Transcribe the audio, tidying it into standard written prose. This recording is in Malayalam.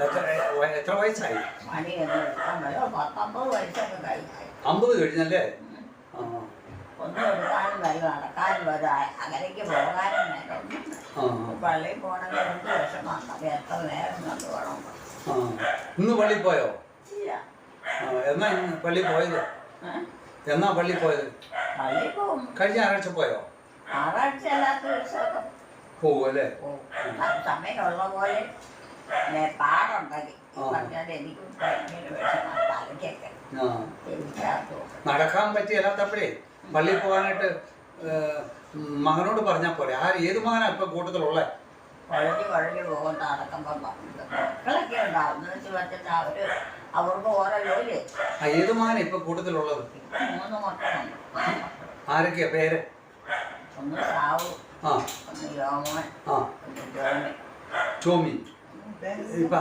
എത്ര വയസ്സായി? പണി എടുക്കാൻ 19 വയസ്സൊക്കെ കഴിഞ്ഞു. 50 കഴിഞ്ഞല്ലേ? ആ, ഒന്നും എടുക്കാനും വരും നടക്കാനും വരും അങ്ങനെയൊക്കെ പോകാനും വേണം. പള്ളിയിൽ പോകണമെങ്കിൽ എന്ത് വിഷമാണ്. അത് എത്ര നേരം കണ്ടു വേണം. ഇന്ന് പള്ളിയിൽ പോയോ? ഇല്ല. എന്നാ ഇന്ന് പള്ളിയിൽ പോയത്? എന്നാ പള്ളിയിൽ പോയത്? പള്ളിയിൽ പോകും. കഴിഞ്ഞ ഞായറാഴ്ച പോയോ? ഞായറാഴ്ച അല്ലാത്ത ദിവസമൊക്കെ പോകും അല്ലേ? സമയമുള്ള പോലെ പാടുണ്ടെങ്കിൽ പറഞ്ഞാൽ എനിക്ക് ഭയങ്കര വിഷമാണ്. തലയ്ക്കൊക്കെ എനിക്കകത്ത് നടക്കാൻ പറ്റിയല്ലാത്തപ്പോഴേ പള്ളിയിൽ പോകാനായിട്ട് മകനോട് പറഞ്ഞാൽ പോരെ. ഏത് മകനാ ഇപ്പൊ കൂട്ടത്തിലുള്ളത്? കുഴഞ്ഞു പോകുന്ന നടക്കുമ്പോൾ മക്കളൊക്കെ ഉണ്ടാവും. എന്ന് വെച്ച് വെച്ചിട്ട് അവർക്ക് ഓരോ ജോലി. ഏത് മകനാ ഇപ്പൊ കൂട്ടത്തിലുള്ളത്? 3 മക്കളുണ്ട്. ആരൊക്കെയാ പേര്? ഒന്ന് സാവു, ഒന്ന് യോമോൻ, ഒന്ന് ജോമി. ചോമി. ഇപ്പൊ